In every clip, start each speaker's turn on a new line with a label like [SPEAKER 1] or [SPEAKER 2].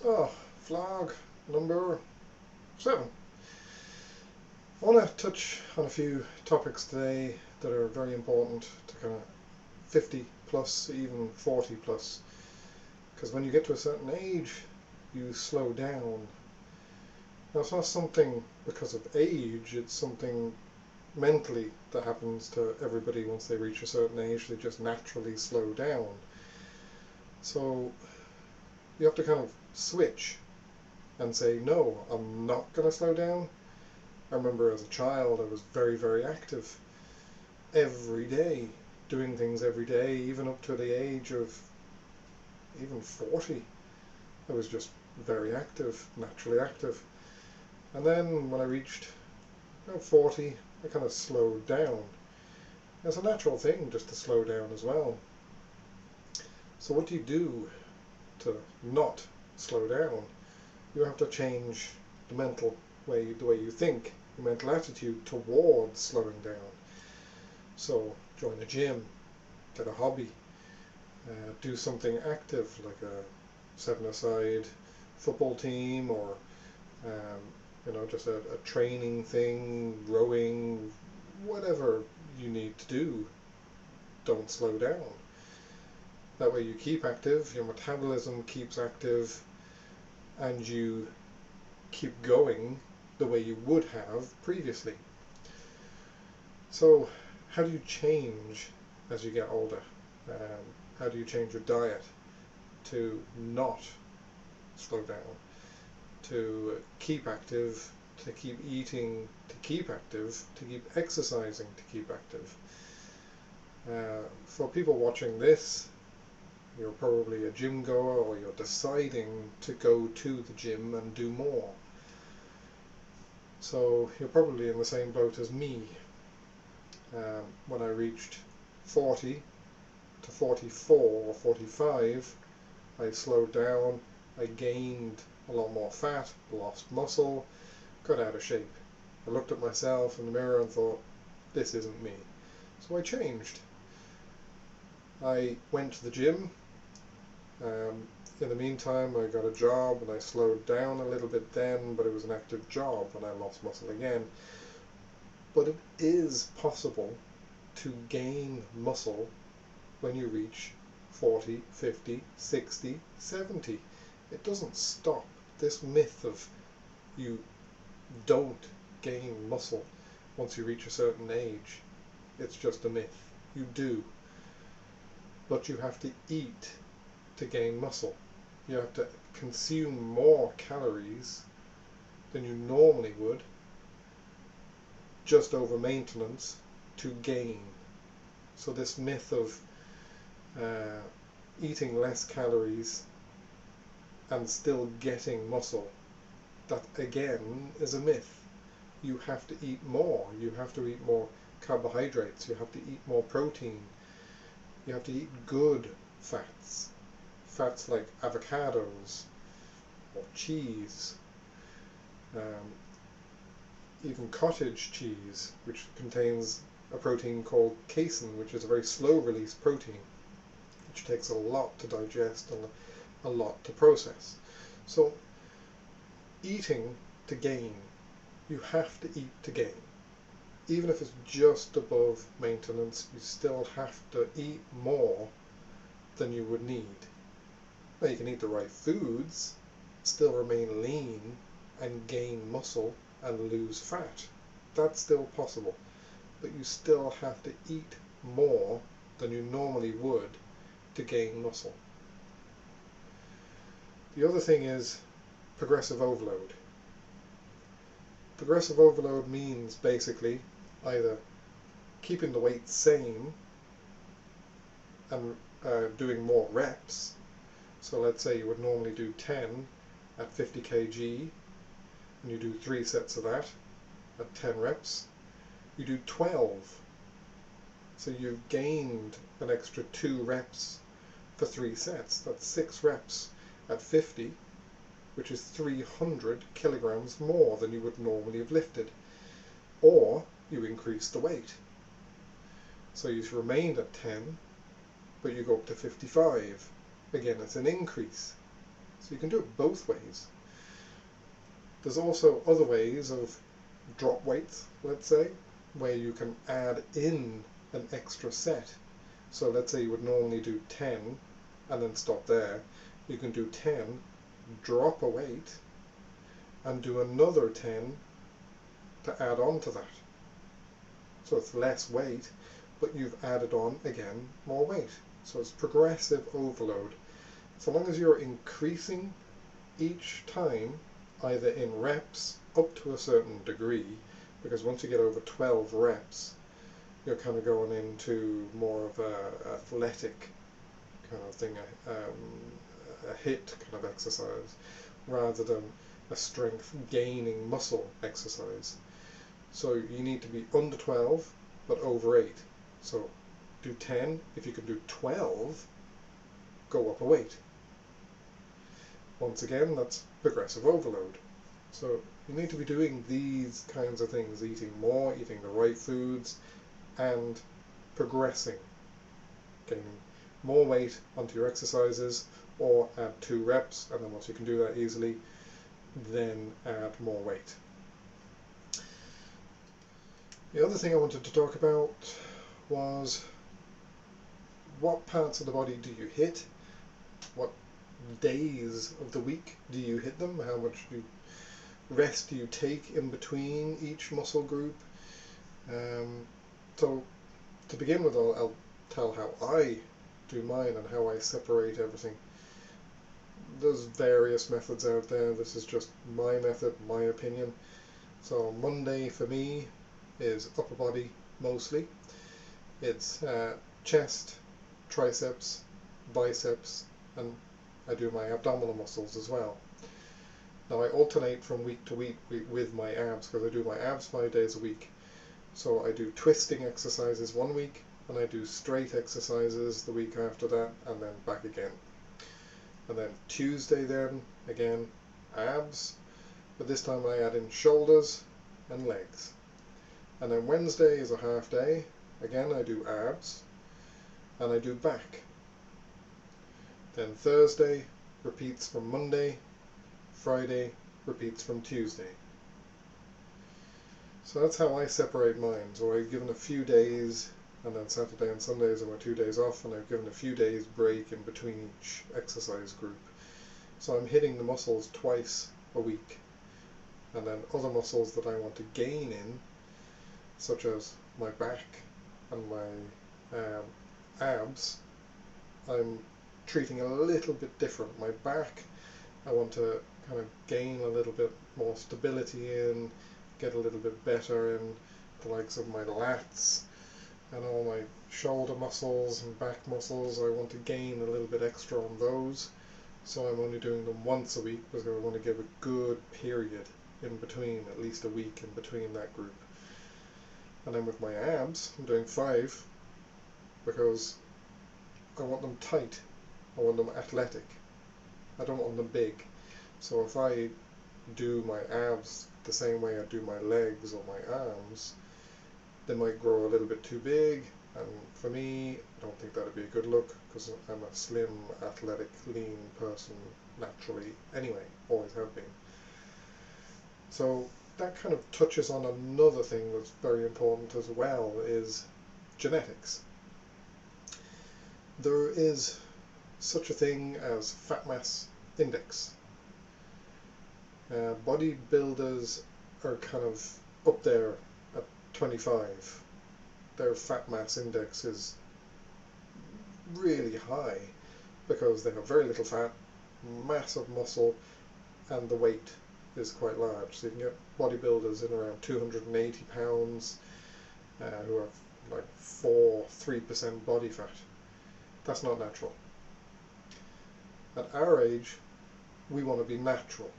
[SPEAKER 1] So, vlog number 7. I want to touch on a few topics today that are very important to kind of 50 plus, even 40 plus, because when you get to a certain age, you slow down. Now, it's not something because of age, it's something mentally that happens to everybody once they reach a certain age. They just naturally slow down. So you have to kind of switch and say, no, I'm not going to slow down. I remember as a child I was very, very active every day, doing things every day, even up to the age of even 40. I was just very active, naturally active. And then when I reached 40, I kind of slowed down. It's a natural thing just to slow down as well. So what do you do to not slow down? You have to change the way you think, the mental attitude towards slowing down. So join a gym, get a hobby, do something active like a 7-a-side football team, or just a training thing, rowing, whatever you need to do. Don't slow down. That way you keep active, your metabolism keeps active, and you keep going the way you would have previously. So how do you change as you get older? How do you change your diet to not slow down, to keep active, to keep eating, to keep active, to keep exercising, to keep active? For people watching this, you're probably a gym goer, or you're deciding to go to the gym and do more. So you're probably in the same boat as me. When I reached 40 to 44 or 45, I slowed down, I gained a lot more fat, lost muscle, got out of shape. I looked at myself in the mirror and thought, this isn't me. So I changed. I went to the gym. In the meantime, I got a job and I slowed down a little bit then, but it was an active job and I lost muscle again. But it is possible to gain muscle when you reach 40, 50, 60, 70. It doesn't stop. This myth of you don't gain muscle once you reach a certain age, it's just a myth. You do. But you have to eat to gain muscle. You have to consume more calories than you normally would, just over maintenance, to gain. So this myth of eating less calories and still getting muscle, that again is a myth. You have to eat more. You have to eat more carbohydrates. You have to eat more protein. You have to eat good fats. Fats like avocados or cheese, even cottage cheese, which contains a protein called casein, which is a very slow release protein, which takes a lot to digest and a lot to process. So eating to gain, you have to eat to gain. Even if it's just above maintenance, you still have to eat more than you would need. Now you can eat the right foods, still remain lean and gain muscle and lose fat. That's still possible. But you still have to eat more than you normally would to gain muscle. The other thing is progressive overload. Progressive overload means basically either keeping the weight same and doing more reps. So let's say you would normally do 10 at 50 kg, and you do 3 sets of that at 10 reps. You do 12. So you've gained an extra 2 reps for 3 sets. That's 6 reps at 50, which is 300 kilograms more than you would normally have lifted. Or you increase the weight. So you've remained at 10, but you go up to 55. Again, it's an increase. So you can do it both ways. There's also other ways of drop weights, let's say, where you can add in an extra set. So let's say you would normally do 10 and then stop there. You can do 10, drop a weight, and do another 10 to add on to that. So it's less weight, but you've added on, again, more weight. So it's progressive overload. So long as you're increasing each time, either in reps up to a certain degree, because once you get over 12 reps, you're kind of going into more of a athletic kind of thing, a HIIT kind of exercise, rather than a strength gaining muscle exercise. So you need to be under 12 but over 8. So do 10. If you can do 12, go up a weight. Once again, that's progressive overload. So you need to be doing these kinds of things, eating more, eating the right foods, and progressing, getting more weight onto your exercises, or add 2 reps, and then once you can do that easily, then add more weight. The other thing I wanted to talk about was what parts of the body do you hit? What days of the week do you hit them? How much rest do you take in between each muscle group? So to begin with, I'll tell how I do mine and how I separate everything. There's various methods out there. This is just my method, my opinion. So Monday for me is upper body mostly. It's chest, triceps, biceps, and I do my abdominal muscles as well. Now I alternate from week to week with my abs, because I do my abs 5 days a week. So I do twisting exercises one week, and I do straight exercises the week after that, and then back again. And then Tuesday then, again, abs, but this time I add in shoulders and legs. And then Wednesday is a half day. Again, I do abs, and I do back. Then Thursday repeats from Monday, Friday repeats from Tuesday. So that's how I separate mine. So I've given a few days, and then Saturday and Sundays are my 2 days off, and I've given a few days break in between each exercise group. So I'm hitting the muscles twice a week. And then other muscles that I want to gain in, such as my back and my abs, I'm treating a little bit different. My back, I want to kind of gain a little bit more stability in, get a little bit better in the likes of my lats and all my shoulder muscles and back muscles. I want to gain a little bit extra on those, so I'm only doing them once a week because I want to give a good period in between, at least a week in between that group. And then with my abs, I'm doing 5 because I want them tight, I want them athletic, I don't want them big. So if I do my abs the same way I do my legs or my arms, they might grow a little bit too big, and for me, I don't think that would be a good look, because I'm a slim, athletic, lean person naturally anyway, always have been. So that kind of touches on another thing that's very important as well, is genetics. There is such a thing as fat mass index. Bodybuilders are kind of up there at 25. Their fat mass index is really high because they have very little fat, massive muscle, and the weight is quite large. So you can get bodybuilders in around 280 pounds who have like 3% body fat. That's not natural. At our age, we want to be natural.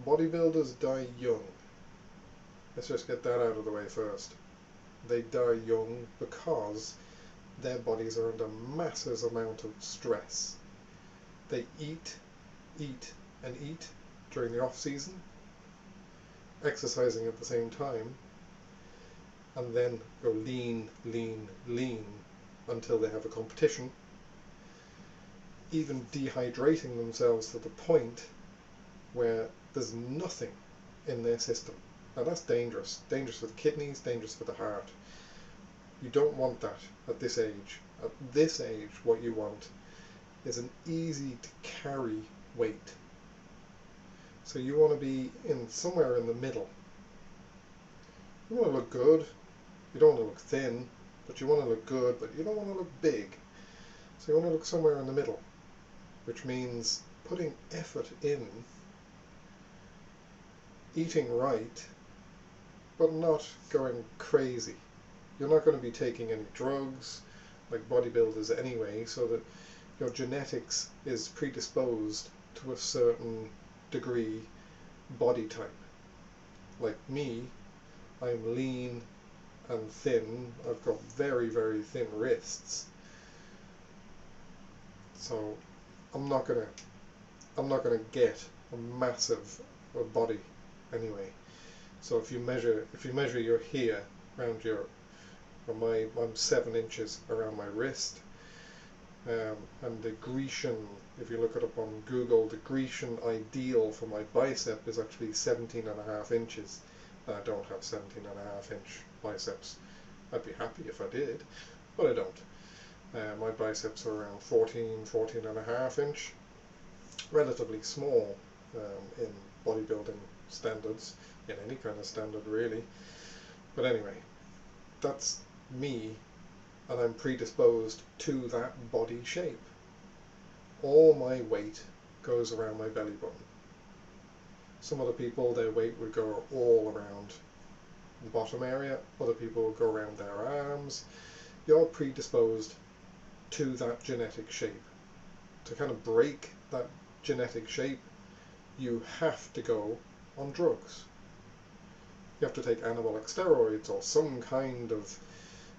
[SPEAKER 1] Bodybuilders die young. Let's just get that out of the way first. They die young because their bodies are under massive amount of stress. They eat, and eat during the off season, exercising at the same time, and then go lean until they have a competition, even dehydrating themselves to the point where there's nothing in their system. Now that's dangerous. Dangerous for the kidneys, dangerous for the heart. You don't want that at this age. At this age, what you want is an easy to carry weight. So you want to be in somewhere in the middle. You want to look good. You don't want to look thin, but you want to look good, but you don't want to look big. So you want to look somewhere in the middle, which means putting effort in, eating right, but not going crazy. You're not going to be taking any drugs like bodybuilders anyway, so that your genetics is predisposed to a certain degree body type. Like me, I'm lean and thin. I've got very, very thin wrists. So I'm not gonna get a massive body anyway. So if you measure your here around your, I'm 7 inches around my wrist, and the Grecian, if you look it up on Google, the Grecian ideal for my bicep is actually 17.5 inches. I don't have 17.5-inch biceps. I'd be happy if I did, but I don't. My biceps are around 14.5 inch, relatively small in bodybuilding standards, in any kind of standard really. But anyway, that's me, and I'm predisposed to that body shape. All my weight goes around my belly button. Some other people, their weight would go all around the bottom area. Other people would go around their arms. You're predisposed to that genetic shape. To kind of break that genetic shape, you have to go on drugs. You have to take anabolic steroids or some kind of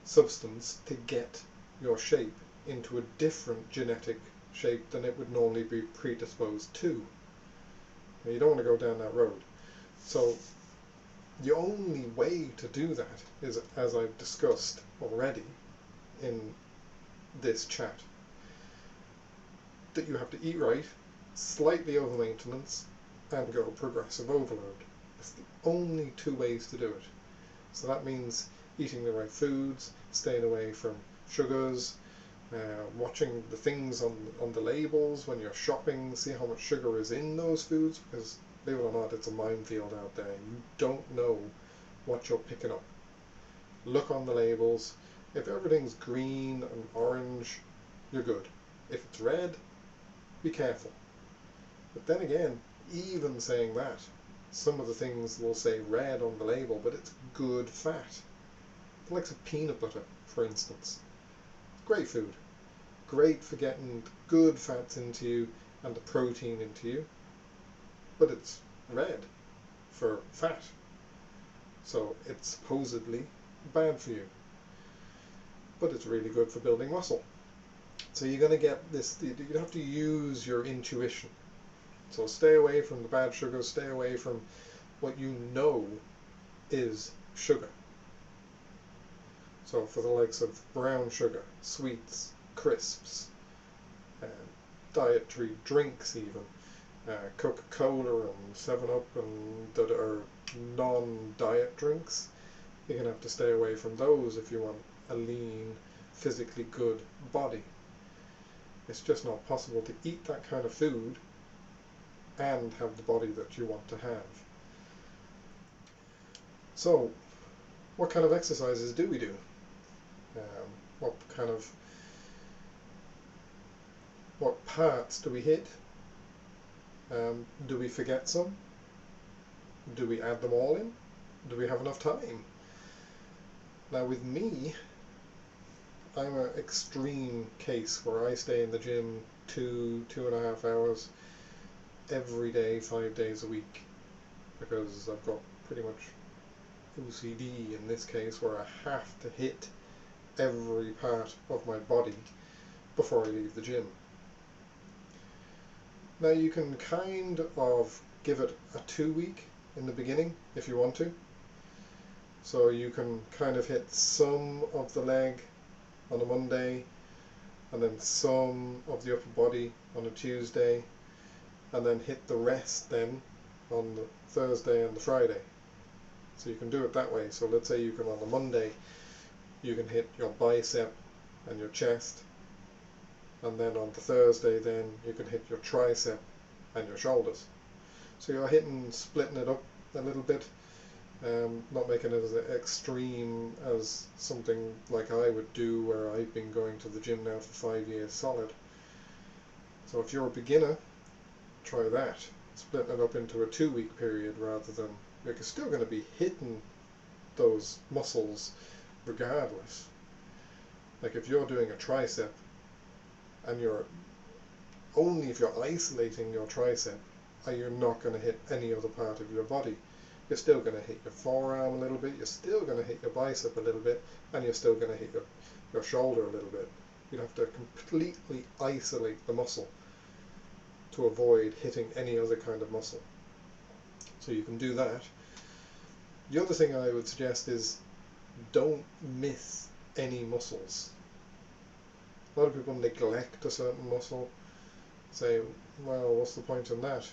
[SPEAKER 1] substance to get your shape into a different genetic shape than it would normally be predisposed to. You don't want to go down that road. So the only way to do that is, as I've discussed already in this chat, that you have to eat right, slightly over maintenance, and go progressive overload. It's the only 2 ways to do it. So that means eating the right foods, staying away from sugars, watching the things on the labels when you're shopping, see how much sugar is in those foods, because believe it or not, it's a minefield out there. You don't know what you're picking up. Look on the labels. If everything's green and orange, you're good. If it's red, be careful. But then again, even saying that, some of the things will say red on the label, but it's good fat. The likes of peanut butter, for instance. Great food. Great for getting good fats into you and the protein into you. But it's red for fat. So it's supposedly bad for you. But it's really good for building muscle. So you're going to get this, you have to use your intuition. So stay away from the bad sugars, stay away from what you know is sugar. So for the likes of brown sugar, sweets, crisps, dietary drinks even, Coca-Cola and 7-Up and that are non-diet drinks, you're going to have to stay away from those if you want a lean, physically good body. It's just not possible to eat that kind of food and have the body that you want to have. So, what kind of exercises do we do? What parts do we hit? Do we forget some? Do we add them all in? Do we have enough time? Now with me, I'm an extreme case where I stay in the gym 2.5 hours every day, 5 days a week, because I've got pretty much OCD in this case, where I have to hit every part of my body before I leave the gym. Now you can kind of give it a 2 week in the beginning if you want to. So you can kind of hit some of the leg on a Monday, and then some of the upper body on a Tuesday, and then hit the rest then on the Thursday and the Friday. So you can do it that way. So let's say you can, on a Monday, you can hit your bicep and your chest, and then on the Thursday then you can hit your tricep and your shoulders. So you're splitting it up a little bit, not making it as extreme as something like I would do, where I've been going to the gym now for 5 years solid. So if you're a beginner, try that, splitting it up into a 2-week period rather than, you're still going to be hitting those muscles regardless. Like if you're doing a tricep, and if you're isolating your tricep, you're not going to hit any other part of your body. You're still going to hit your forearm a little bit, you're still going to hit your bicep a little bit, and you're still going to hit your shoulder a little bit. You'd have to completely isolate the muscle to avoid hitting any other kind of muscle. So you can do that. The other thing I would suggest is don't miss any muscles. A lot of people neglect a certain muscle, say, well, what's the point in that?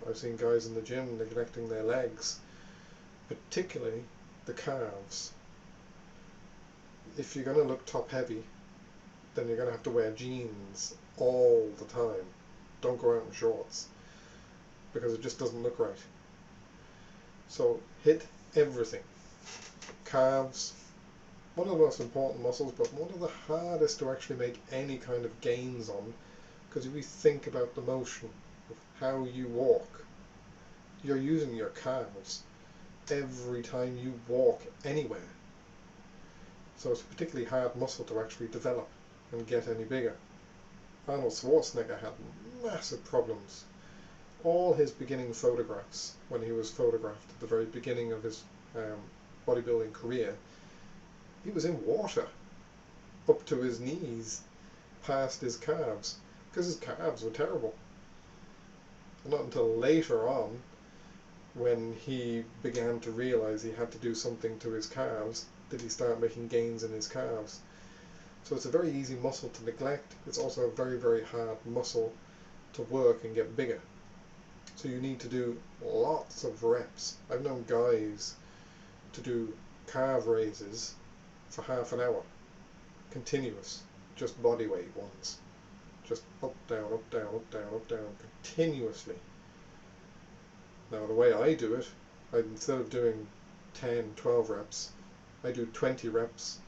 [SPEAKER 1] I've seen guys in the gym neglecting their legs, particularly the calves. If you're going to look top heavy, then you're going to have to wear jeans all the time. Don't go out in shorts, because it just doesn't look right. So hit everything. Calves, one of the most important muscles, but one of the hardest to actually make any kind of gains on, because if you think about the motion of how you walk, you're using your calves every time you walk anywhere. So it's a particularly hard muscle to actually develop and get any bigger. Arnold Schwarzenegger had massive problems. All his beginning photographs, when he was photographed at the very beginning of his bodybuilding career, he was in water up to his knees past his calves, because his calves were terrible. And not until later on, when he began to realize he had to do something to his calves, did he start making gains in his calves. So it's a very easy muscle to neglect. It's also a very, very hard muscle to work and get bigger. So you need to do lots of reps. I've known guys to do calf raises for half an hour, continuous, just body weight ones, just up, down, up, down, up, down, up, down, continuously. Now the way I do it, instead of doing 10, 12 reps, I do 20 reps,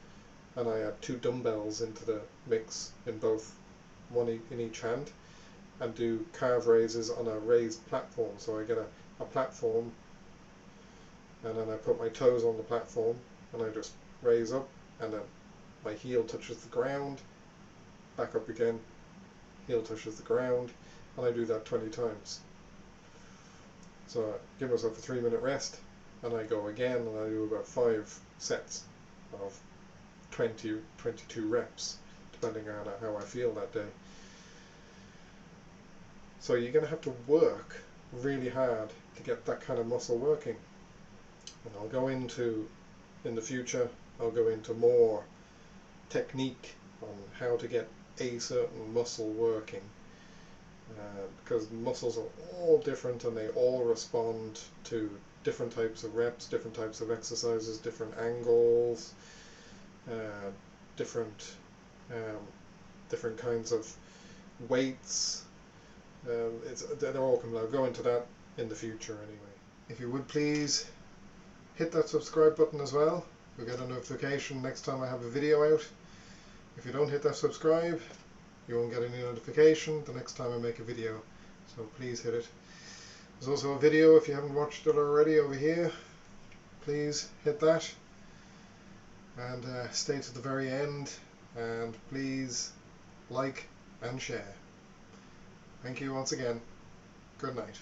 [SPEAKER 1] and I add 2 dumbbells into the mix, in both, one in each hand, and do calf raises on a raised platform. So I get a platform, and then I put my toes on the platform, and I just raise up, and then my heel touches the ground, back up again, heel touches the ground, and I do that 20 times. So I give myself a 3-minute rest, and I go again, and I do about 5 sets of 20, 22 reps, depending on how I feel that day. So you're going to have to work really hard to get that kind of muscle working. And I'll go into, in the future, I'll go into more technique on how to get a certain muscle working, because muscles are all different and they all respond to different types of reps, different types of exercises, different angles, different kinds of weights. They're all coming. I'll go into that in the future anyway. If you would please hit that subscribe button as well. You'll get a notification next time I have a video out. If you don't hit that subscribe, you won't get any notification the next time I make a video. So please hit it. There's also a video, if you haven't watched it already, over here. Please hit that. And stay to the very end. And please like and share. Thank you once again. Good night.